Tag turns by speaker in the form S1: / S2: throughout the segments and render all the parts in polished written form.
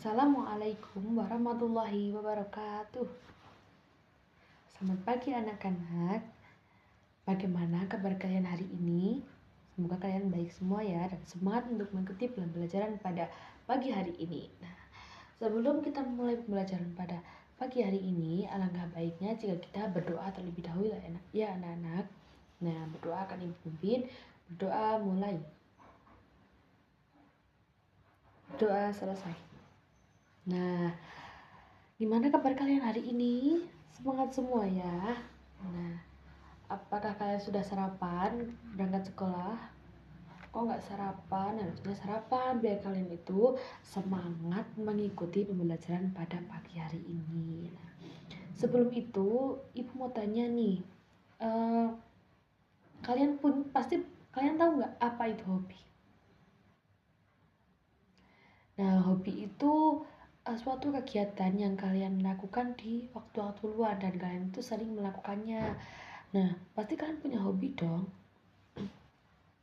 S1: Assalamualaikum warahmatullahi wabarakatuh. Selamat pagi anak-anak. Bagaimana kabar kalian hari ini? Semoga kalian baik semua ya dan semangat untuk mengikuti pembelajaran pada pagi hari ini. Nah, sebelum kita mulai pembelajaran pada pagi hari ini, alangkah baiknya jika kita berdoa terlebih dahulu ya anak-anak. Nah, berdoa akan Ibu pimpin. Berdoa mulai. Doa selesai. Nah, gimana kabar kalian hari ini? Semangat semua ya. Nah, apakah kalian sudah sarapan berangkat sekolah? Kok nggak sarapan? Harusnya sarapan biar kalian itu semangat mengikuti pembelajaran pada pagi hari ini. Nah, sebelum itu, Ibu mau tanya nih, kalian tahu nggak apa itu hobi? Nah, hobi itu suatu kegiatan yang kalian lakukan di waktu-waktu luang dan kalian itu sering melakukannya. Nah, pasti kalian punya hobi dong.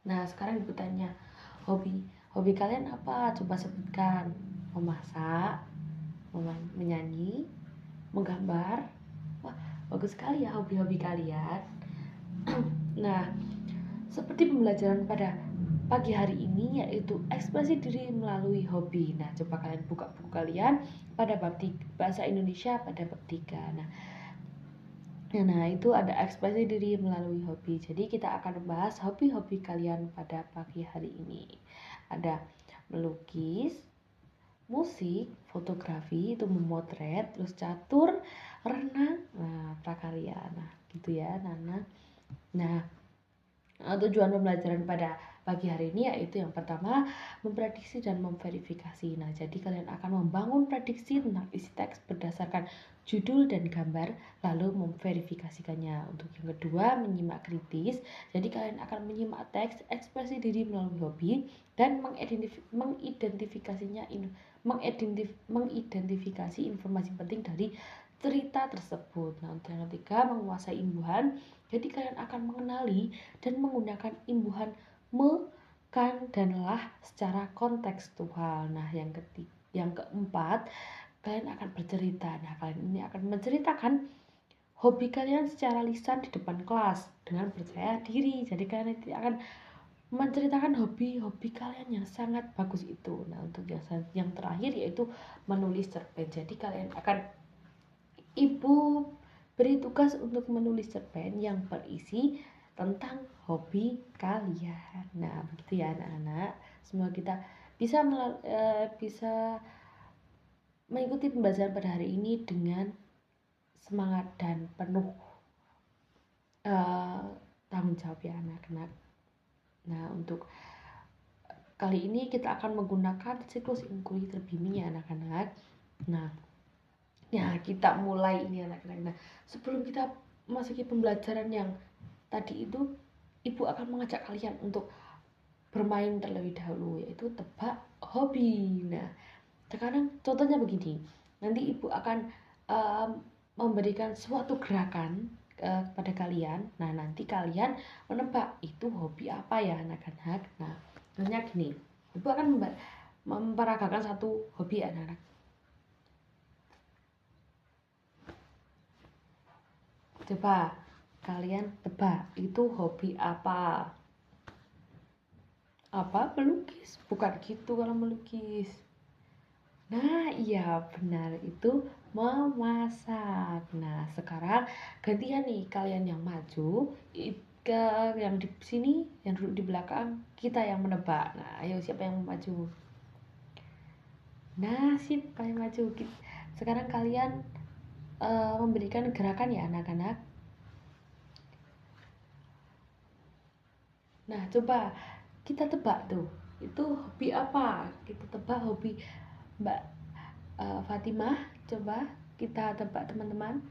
S1: Nah, sekarang Ibu tanya, hobi kalian apa? Coba sebutkan. Memasak, menyanyi, menggambar. Wah, bagus sekali ya hobi-hobi kalian. Nah, seperti pembelajaran pada pagi hari ini yaitu ekspresi diri melalui hobi. Nah, coba kalian buka buku kalian pada bab 3, bahasa Indonesia pada bab 3. Nah, itu ada ekspresi diri melalui hobi. Jadi kita akan membahas hobi-hobi kalian pada pagi hari ini. Ada melukis, musik, fotografi, itu memotret, terus catur, renang, prakarya. Nah, gitu ya, Nana. Nah, tujuan pembelajaran pada pagi hari ini yaitu yang pertama memprediksi dan memverifikasi. Nah, jadi kalian akan membangun prediksi tentang isi teks berdasarkan judul dan gambar lalu memverifikasikannya. Untuk yang kedua menyimak kritis. Jadi kalian akan menyimak teks, ekspresi diri melalui hobi dan mengidentifikasi informasi penting dari cerita tersebut. Nah, untuk yang ketiga menguasai imbuhan. Jadi kalian akan mengenali dan menggunakan imbuhan me, kan, dan lah secara kontekstual. Nah, yang keempat, kalian akan bercerita. Nah, kalian ini akan menceritakan hobi kalian secara lisan di depan kelas dengan percaya diri. Jadi kalian nanti akan menceritakan hobi-hobi kalian yang sangat bagus itu. Nah, untuk yang terakhir yaitu menulis cerpen. Jadi kalian akan Ibu beri tugas untuk menulis cerpen yang berisi tentang hobi kalian. Nah, begitu ya anak-anak. Semoga kita bisa mengikuti pembelajaran pada hari ini dengan semangat dan penuh tanggung jawab ya anak-anak. Nah, untuk kali ini kita akan menggunakan siklus inquiry terbimbing ya anak-anak. Nah, ya kita mulai ini anak-anak. Nah, sebelum kita masuki pembelajaran yang tadi itu, Ibu akan mengajak kalian untuk bermain terlebih dahulu, yaitu tebak hobi. Nah, sekarang contohnya begini. Nanti Ibu akan memberikan suatu gerakan kepada kalian. Nah, nanti kalian menebak itu hobi apa ya anak-anak. Nah, contohnya gini. Ibu akan memperagakan satu hobi anak-anak. Coba kalian tebak itu hobi apa? Apa? Melukis? Bukan gitu kalau melukis. Nah, iya benar itu memasak. Nah, sekarang gantian nih kalian yang maju, yang di sini, yang duduk di belakang, kita yang menebak. Nah, ayo siapa yang mau maju? Nah, sip, kalian maju. Sekarang kalian memberikan gerakan ya anak-anak. Nah, coba kita tebak tuh, itu hobi apa? Kita tebak hobi Mbak Fatimah. Coba kita tebak teman-teman.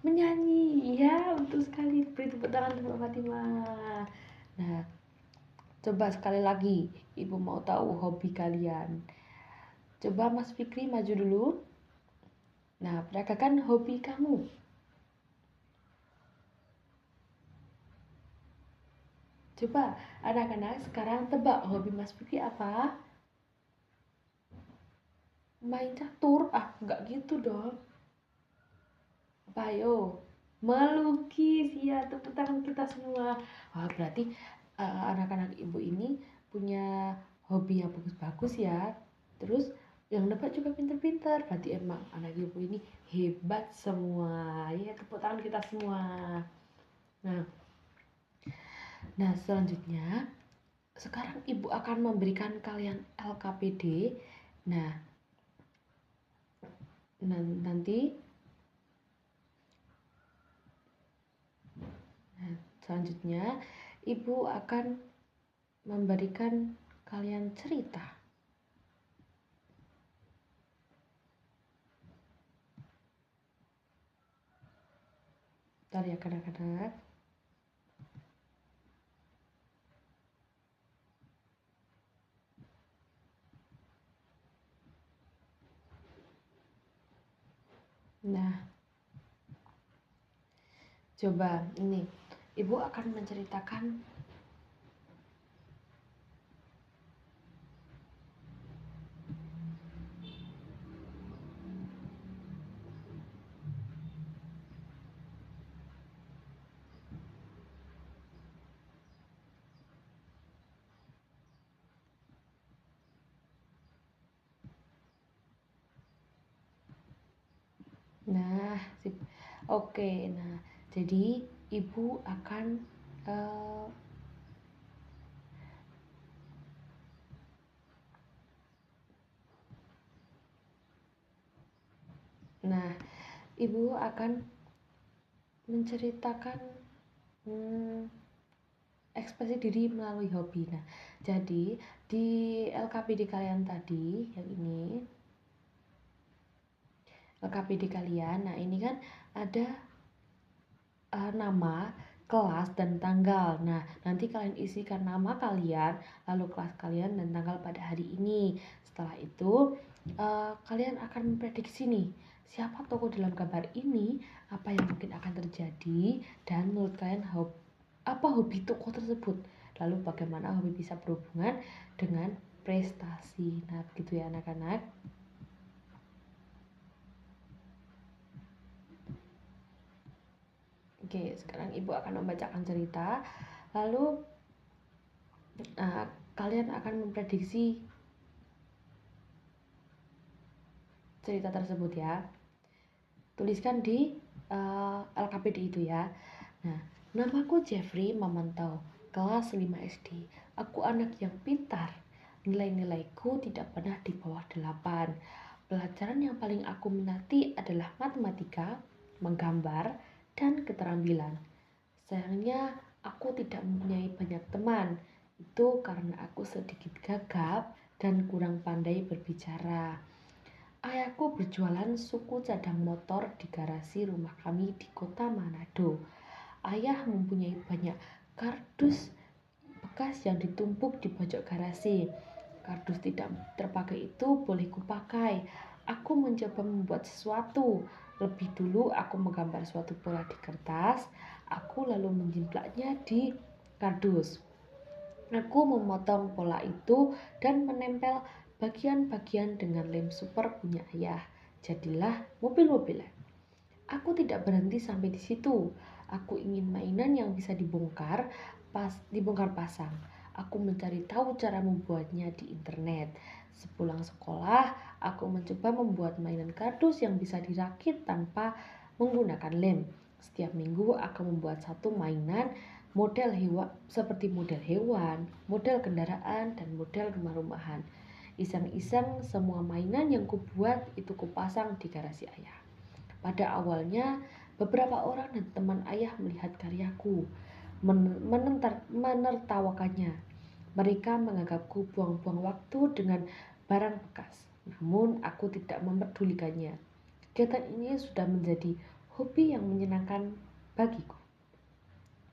S1: Menyanyi, ya betul sekali. Beri tepuk tangan untuk Mbak Fatimah. Nah, coba sekali lagi, Ibu mau tahu hobi kalian. Coba Mas Fikri maju dulu. Nah, peragakan hobi kamu. Coba anak-anak sekarang tebak hobi Mas Fikri apa? main catur. Nggak gitu dong. Apa ayo? Melukis. Ya, tepuk tangan kita semua. Wah, berarti anak-anak ibu ini punya hobi yang bagus-bagus ya. Terus yang dapat juga pinter-pinter. Berarti emang anak ibu ini hebat semua. Ya, tepuk tangan kita semua. Nah, selanjutnya sekarang ibu akan memberikan kalian LKPD. Nah, nanti selanjutnya ibu akan memberikan kalian cerita. Bentar ya kadang-kadang. Nah, coba ini ibu akan menceritakan nah sip. Oke, nah jadi ibu akan nah ibu akan menceritakan ekspresi diri melalui hobi. Nah, jadi di LKPD kalian tadi yang ini LKPD kalian, nah ini kan ada nama, kelas, dan tanggal. Nah, nanti kalian isikan nama kalian, lalu kelas kalian, dan tanggal pada hari ini. Setelah itu, kalian akan memprediksi nih, siapa tokoh dalam gambar ini, apa yang mungkin akan terjadi, dan menurut kalian apa hobi tokoh tersebut. Lalu bagaimana hobi bisa berhubungan dengan prestasi. Nah, begitu ya anak-anak. Oke, sekarang ibu akan membacakan cerita, lalu kalian akan memprediksi cerita tersebut ya. Tuliskan di LKPD itu ya. Nah, namaku Jeffrey Mamantau, kelas 5 SD. Aku anak yang pintar. Nilai-nilaiku tidak pernah di bawah 8. Pelajaran yang paling aku minati adalah matematika, menggambar, dan keterampilan. Sayangnya aku tidak mempunyai banyak teman. Itu karena aku sedikit gagap dan kurang pandai berbicara. Ayahku berjualan suku cadang motor di garasi rumah kami di kota Manado. Ayah mempunyai banyak kardus bekas yang ditumpuk di pojok garasi. Kardus tidak terpakai itu boleh kupakai. Aku mencoba membuat sesuatu. Lebih dulu aku menggambar suatu pola di kertas. Aku lalu menjimplaknya di kardus. Aku memotong pola itu dan menempel bagian-bagian dengan lem super punya ayah. Jadilah mobil-mobilan. Aku tidak berhenti sampai di situ. Aku ingin mainan yang bisa dibongkar pasang. Aku mencari tahu cara membuatnya di internet. Sepulang sekolah, aku mencoba membuat mainan kardus yang bisa dirakit tanpa menggunakan lem. Setiap minggu aku membuat satu mainan model hewan seperti model hewan, model kendaraan, dan model rumah-rumahan. Iseng-iseng semua mainan yang kubuat itu kupasang di garasi ayah. Pada awalnya, beberapa orang dan teman ayah melihat karyaku, menertawakannya. Mereka menganggapku buang-buang waktu dengan barang bekas. Namun, aku tidak memperdulikannya. Kegiatan ini sudah menjadi hobi yang menyenangkan bagiku.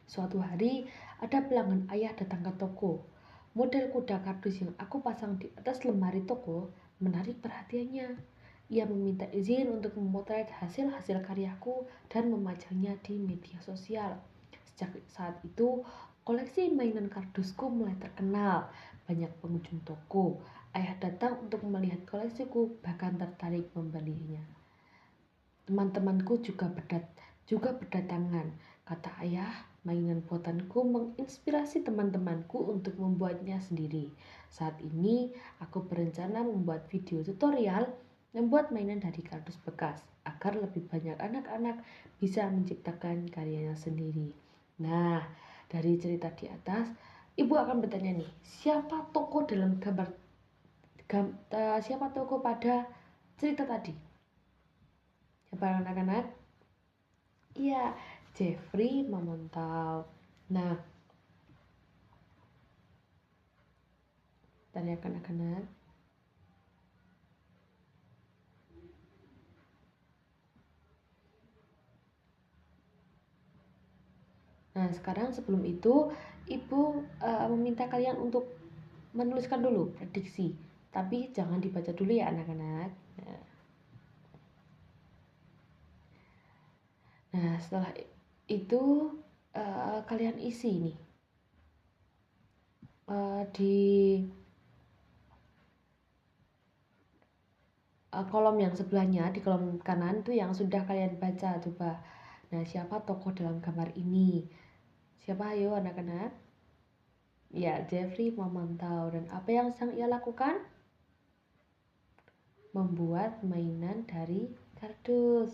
S1: Suatu hari, ada pelanggan ayah datang ke toko. Model kuda kardus yang aku pasang di atas lemari toko menarik perhatiannya. Ia meminta izin untuk memotret hasil-hasil karyaku dan memajangnya di media sosial. Sejak saat itu, koleksi mainan kardusku mulai terkenal. Banyak pengunjung toko. Ayah datang untuk melihat koleksiku, bahkan tertarik membelinya. Teman-temanku juga berdatangan. Kata ayah, mainan buatanku menginspirasi teman-temanku untuk membuatnya sendiri. Saat ini, aku berencana membuat video tutorial membuat mainan dari kardus bekas agar lebih banyak anak-anak bisa menciptakan karyanya sendiri. Nah, dari cerita di atas, ibu akan bertanya nih, siapa tokoh dalam siapa tokoh pada cerita tadi? Siapa anak-anak? Iya, Jeffrey memantau. Nah, tanya anak-anak. Nah, sekarang sebelum itu, Ibu meminta kalian untuk menuliskan dulu prediksi. Tapi jangan dibaca dulu ya anak-anak. Nah, setelah itu kalian isi nih di kolom yang sebelahnya, di kolom kanan itu yang sudah kalian baca. Coba, nah siapa tokoh dalam gambar ini? Siapa, ayo anak-anak? Ya, Jeffrey memantau. Dan apa yang sedang ia lakukan? Membuat mainan dari kardus.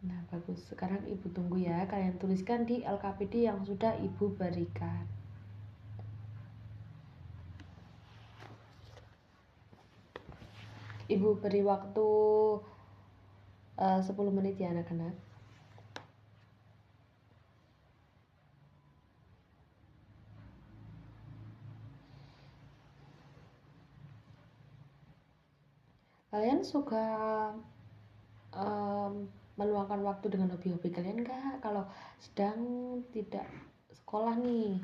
S1: Nah, bagus. Sekarang ibu tunggu ya, kalian tuliskan di LKPD yang sudah ibu berikan. Ibu beri waktu 10 menit ya anak-anak. Kalian suka meluangkan waktu dengan hobi-hobi kalian enggak kalau sedang tidak sekolah nih?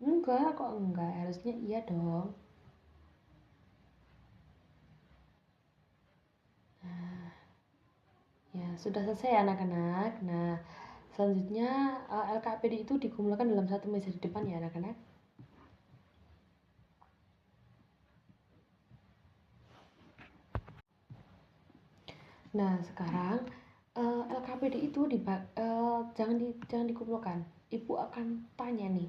S1: Enggak kok, enggak, harusnya iya dong. Nah, ya sudah selesai anak-anak. Nah, selanjutnya LKPD itu dikumpulkan dalam satu meja di depan ya anak-anak. Nah, sekarang LKPD itu jangan dikumpulkan. Ibu akan tanya nih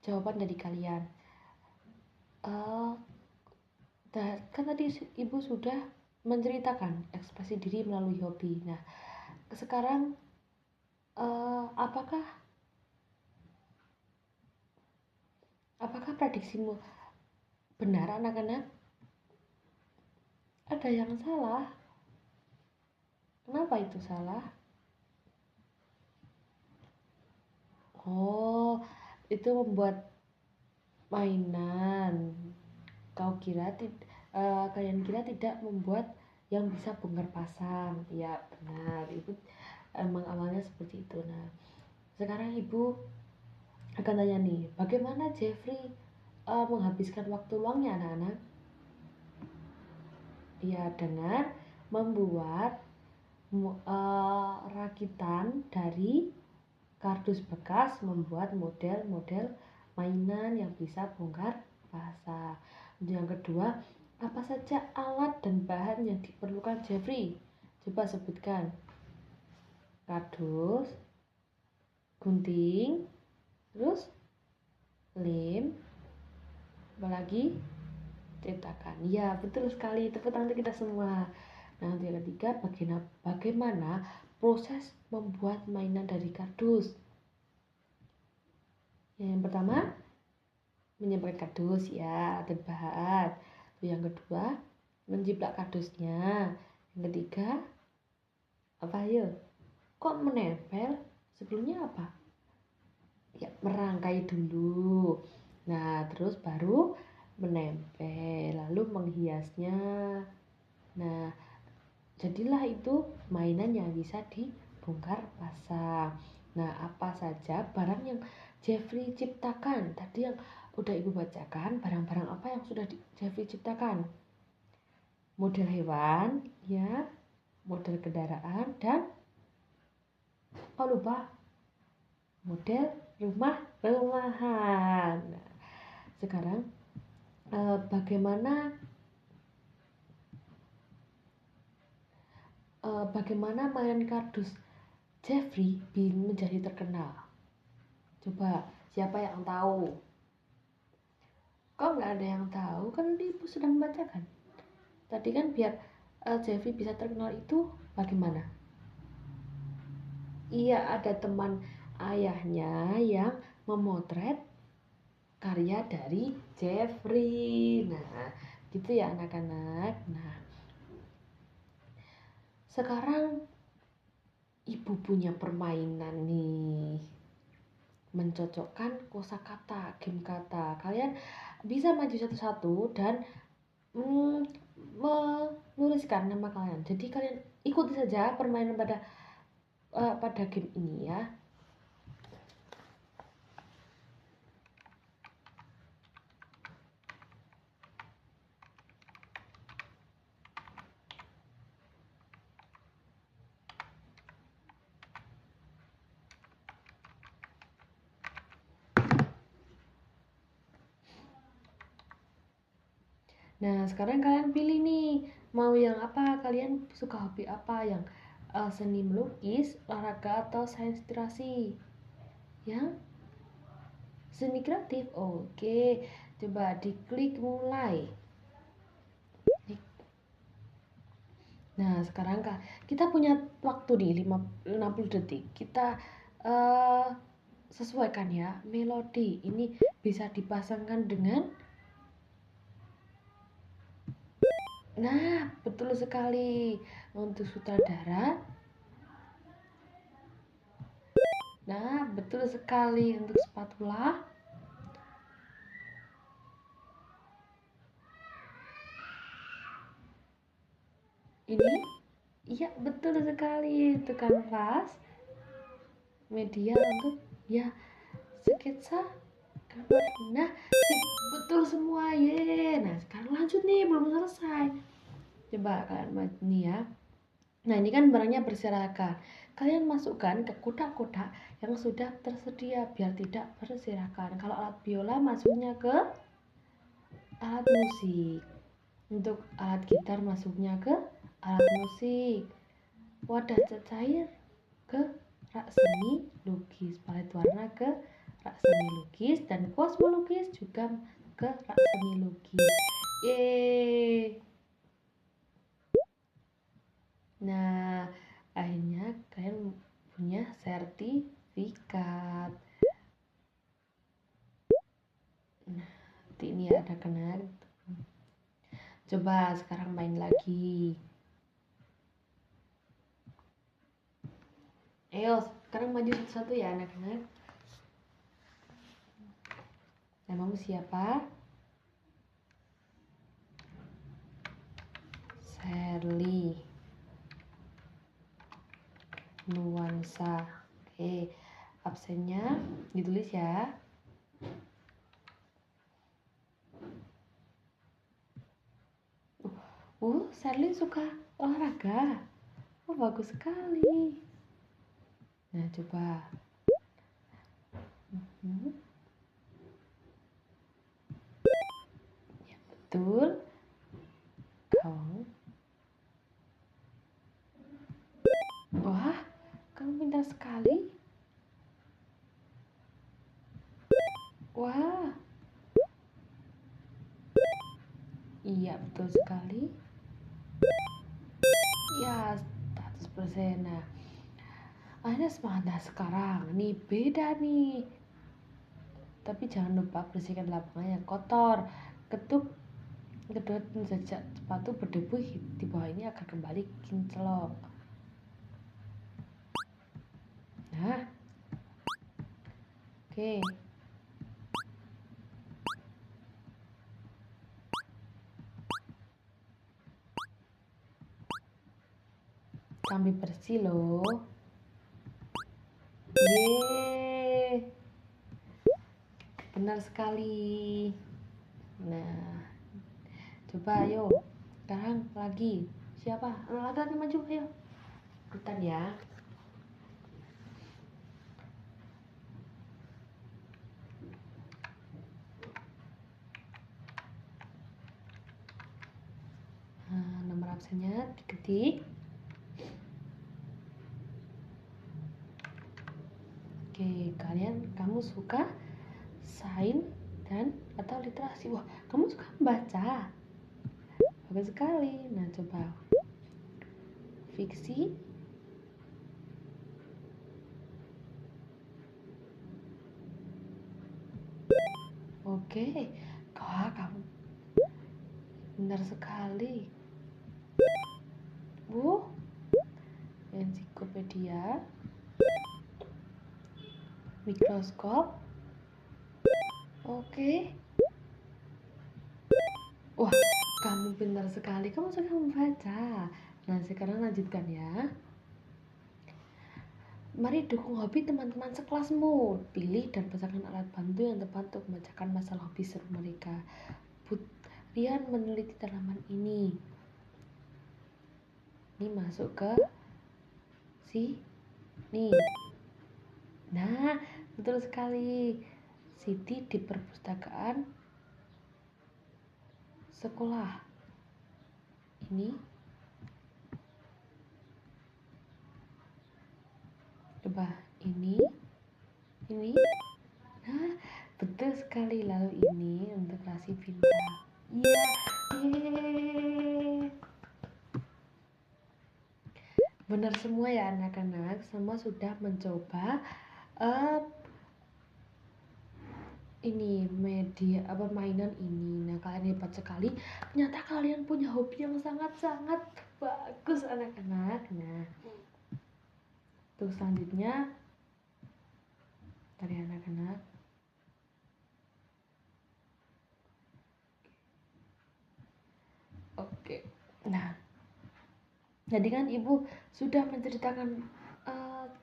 S1: jawaban dari kalian. Kan tadi ibu sudah menceritakan ekspresi diri melalui hobi. Nah, sekarang apakah prediksimu benar anak-anak? Ada yang salah. Kenapa itu salah? Oh, itu membuat mainan. Kalian kira tidak membuat yang bisa bongkar pasang. Ya benar, ibu emang awalnya seperti itu. Nah, sekarang ibu akan tanya nih, bagaimana Jeffrey menghabiskan waktu luangnya anak-anak? Ya, dengan membuat rakitan dari kardus bekas, membuat model-model mainan yang bisa bongkar pasang. Yang kedua, apa saja alat dan bahan yang diperlukan Jeffrey? Coba sebutkan. Kardus, gunting, terus lem, apa lagi? Cetakan. Ya, betul sekali. Tepuk tangan untuk kita semua. Nah, untuk yang ketiga, bagaimana proses membuat mainan dari kardus? Yang pertama, menyiapkan kardus ya, dan bahan. Yang kedua, menjiplak kardusnya. Yang ketiga, apa ayo? Kok menempel? Sebelumnya apa? Ya, merangkai dulu. Nah, terus baru menempel, lalu menghiasnya. Nah, jadilah itu mainan yang bisa dibongkar pasang. Nah, apa saja barang yang Jeffrey ciptakan? Tadi yang udah ibu bacakan, barang-barang apa yang sudah Jeffrey ciptakan? Model hewan, ya, model kendaraan, dan apa lupa? Model rumahan. Nah, sekarang bagaimana mainan kardus Jeffrey menjadi terkenal? Coba, siapa yang tahu? Kok nggak ada yang tahu? Kan ibu sedang membacakan. Tadi kan biar Jeffrey bisa terkenal itu bagaimana? Iya, ada teman ayahnya yang memotret karya dari Jeffrey. Nah, gitu ya anak-anak. Nah, sekarang ibu punya permainan nih, mencocokkan kosakata, game kata. Kalian bisa maju satu-satu dan menuliskan nama kalian. Jadi kalian ikuti saja permainan pada game ini ya. Nah, sekarang kalian pilih nih, mau yang apa? Kalian suka hobi apa? Yang seni melukis, olahraga, atau sains literasi? Yang seni kreatif? Oke, coba diklik mulai. Nah, sekarang Kak, kita punya waktu di 60 detik. Kita sesuaikan ya, melodi ini bisa dipasangkan dengan. Nah, betul sekali. Untuk sutradara. Nah, betul sekali. Untuk spatula. Ini, iya betul sekali. Untuk kanvas. Media untuk ya sketsa. Nah, betul semua. Ye. Nah, sekarang lanjut nih, belum selesai. Coba kalian nih ya. Nah, ini kan barangnya berserakan. Kalian masukkan ke kotak-kotak yang sudah tersedia biar tidak berserakan. Kalau alat biola masuknya ke alat musik. Untuk alat gitar masuknya ke alat musik. Wadah cat cair ke rak seni lukis. Palet warna ke rak seni lukis. Dan kuas melukis juga ke rak seni lukis. Yeay. Nah, akhirnya kalian punya sertifikat. Nah, ini ada kena. Coba sekarang main lagi. Ayo, sekarang maju satu-satu ya anak-anak. Namamu siapa? Sherly Nuansa. Oke, absennya ditulis ya. Sherly suka olahraga. Oh, bagus sekali. Nah, coba. Ya, betul. Kamu. Wah, kamu pintar sekali. Wah. Iya, betul sekali. Ya, 100%. Nah, Anda semangat sekarang. Nih, beda nih. Tapi jangan lupa bersihkan lapangan yang kotor. Ketuk kedua jejak sepatu berdebu di bawah ini akan kembali kinclong. Nah, oke. Sampai bersih loh. Yeay. Benar sekali. Nah, coba ayo. Sekarang lagi. Siapa? Lagi maju ayo. Ikutan ya. absennya diketik. Oke, kamu suka sains dan atau literasi? Wah, kamu suka membaca. Bagus sekali. Nah, coba fiksi. Oke, kamu benar sekali. Bu, ensiklopedia, mikroskop. Oke. Wah, kamu benar sekali. Kamu suka membaca. Nah, sekarang lanjutkan ya. Mari dukung hobi teman-teman sekelasmu. Pilih dan pasangkan alat bantu yang tepat untuk memecahkan masalah hobi seru mereka. Rian meneliti tanaman ini. Ini masuk ke sini. Nah, betul sekali. Siti di perpustakaan sekolah. Ini. Coba ini. Nah, betul sekali. Lalu ini untuk Rasi Pinta. Iya. Benar semua ya anak-anak. Semua sudah mencoba ini media mainan ini. Nah, kalian hebat sekali. Ternyata kalian punya hobi yang sangat-sangat bagus anak-anak. Nah, untuk selanjutnya dari anak-anak. Oke. Nah, jadi kan ibu sudah menceritakan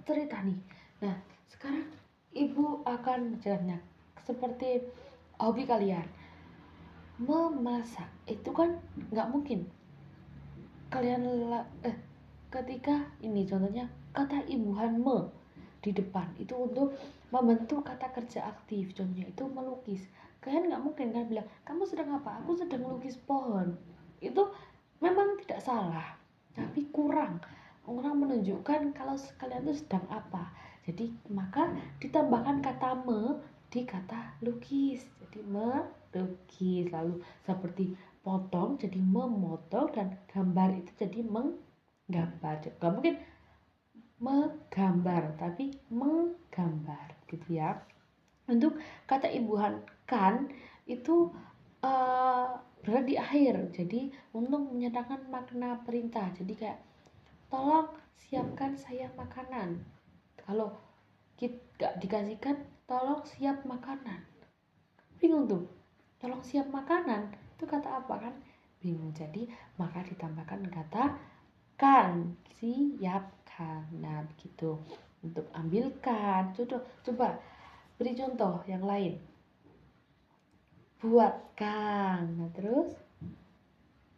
S1: cerita nih. Nah, sekarang ibu akan menceritakan seperti hobi kalian memasak. Itu kan nggak mungkin kalian ketika ini contohnya kata imbuhan di depan itu untuk membentuk kata kerja aktif. Contohnya itu melukis. Kalian nggak mungkin kan bilang kamu sedang apa? Aku sedang melukis pohon. Itu memang tidak salah, tapi kurang menunjukkan kalau kalian itu sedang apa. Jadi maka ditambahkan kata di kata lukis. Jadi melukis. Lalu seperti potong jadi memotong dan gambar itu jadi menggambar. Gak mungkin menggambar tapi menggambar gitu ya. Untuk kata imbuhan kan itu berada di akhir, jadi untuk menyatakan makna perintah. Jadi kayak tolong siapkan saya makanan. Kalau gak dikasihkan tolong siap makanan, bingung tuh. Tolong siap makanan itu kata apa kan, bingung. Jadi maka ditambahkan kata kan, siapkan. Nah begitu. Untuk ambilkan, coba beri contoh yang lain. Buatkan. Nah terus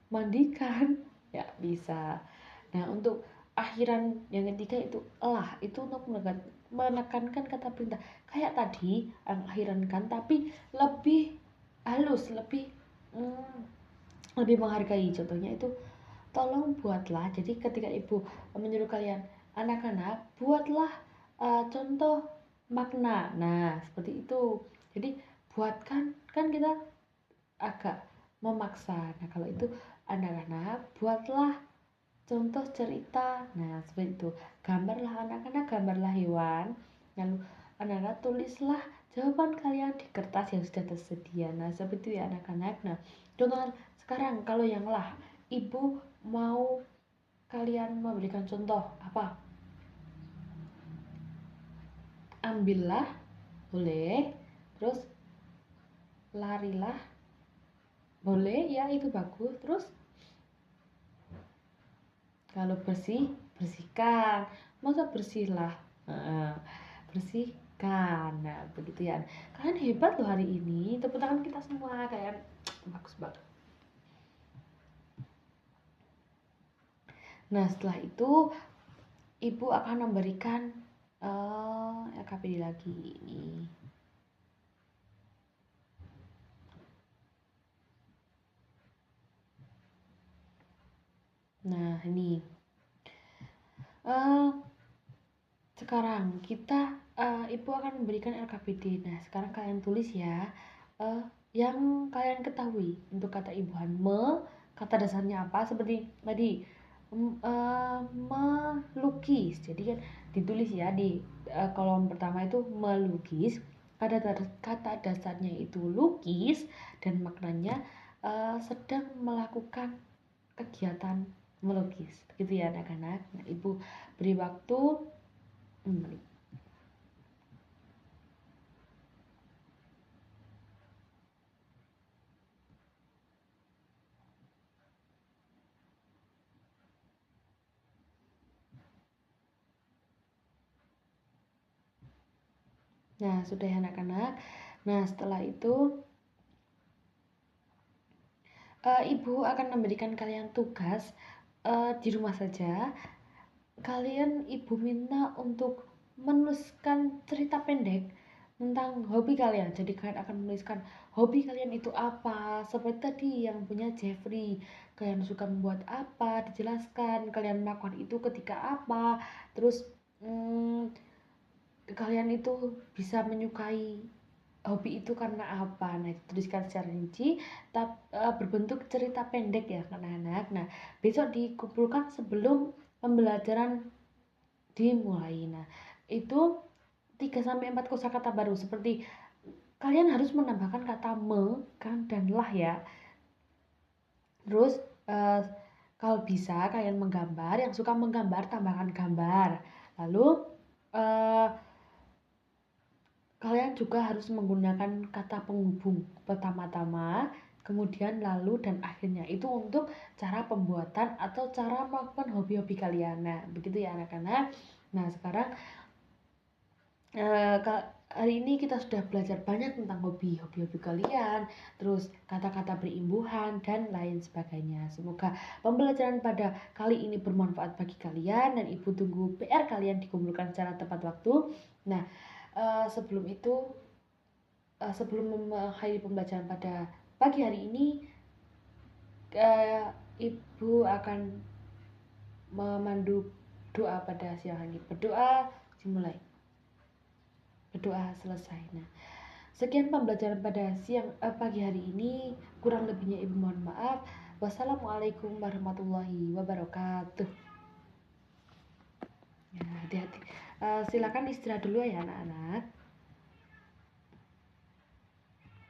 S1: mandikan ya bisa. Nah untuk akhiran yang ketiga itu lah, itu untuk menekankan kata perintah kayak tadi akhiran kan, tapi lebih halus, lebih menghargai. Contohnya itu tolong buatlah. Jadi ketika ibu menyuruh kalian anak-anak buatlah contoh makna, nah seperti itu. Jadi buatkan kan kita agak memaksa. Nah kalau itu anak-anak buatlah contoh cerita, nah seperti itu. Gambarlah anak-anak, gambarlah hewan. Lalu anak-anak tulislah jawaban kalian di kertas yang sudah tersedia. Nah seperti itu ya anak-anak. Nah contoh sekarang kalau yang lah, ibu mau kalian memberikan contoh apa? Ambillah, boleh. Terus larilah, boleh ya, itu bagus. Terus kalau bersihkan, masa bersihlah, bersihkan. Nah begitu ya, kalian hebat loh hari ini. Tepuk tangan kita semua, kalian bagus banget. Nah setelah itu ibu akan memberikan LKPD lagi ini. Nah, ini uh, sekarang kita Ibu akan memberikan LKPD. Nah, sekarang kalian tulis ya uh, yang kalian ketahui untuk kata imbuhan. Kata dasarnya apa? Seperti tadi melukis. Jadi kan ditulis ya di kolom pertama itu melukis. Kata dasarnya itu lukis dan maknanya sedang melakukan kegiatan melukis. Gitu ya anak-anak. Nah, Ibu beri waktu 6 menit. Nah, sudah ya anak-anak. Nah, setelah itu Ibu akan memberikan kalian tugas di rumah saja. Kalian Ibu minta untuk menuliskan cerita pendek tentang hobi kalian. Jadi kalian akan menuliskan hobi kalian itu apa. Seperti tadi yang punya Jeffrey. Kalian suka membuat apa, dijelaskan. Kalian melakukan itu ketika apa. Terus kalian itu bisa menyukai hobi itu karena apa. Nah, itu tuliskan secara rinci berbentuk cerita pendek ya anak-anak. Nah, besok dikumpulkan sebelum pembelajaran dimulai. Nah, itu 3 sampai 4 kosakata baru seperti kalian harus menambahkan kata me, kan dan lah ya. Terus uh, kalau bisa kalian menggambar, yang suka menggambar tambahkan gambar. Lalu uh, kalian juga harus menggunakan kata penghubung pertama-tama, kemudian lalu dan akhirnya. Itu untuk cara pembuatan atau cara melakukan hobi-hobi kalian. Nah, begitu ya anak-anak. Nah, sekarang hari ini kita sudah belajar banyak tentang hobi-hobi kalian, terus kata-kata berimbuhan dan lain sebagainya. Semoga pembelajaran pada kali ini bermanfaat bagi kalian dan Ibu tunggu PR kalian dikumpulkan secara tepat waktu. Nah, sebelum itu sebelum mengakhiri pembelajaran pada pagi hari ini, Ibu akan memandu doa pada siang hari. Berdoa dimulai. Berdoa selesai. Nah, sekian pembelajaran pada pagi hari ini. Kurang lebihnya Ibu mohon maaf. Wassalamualaikum warahmatullahi wabarakatuh. Ya, hati-hati. Silakan istirahat dulu ya anak-anak.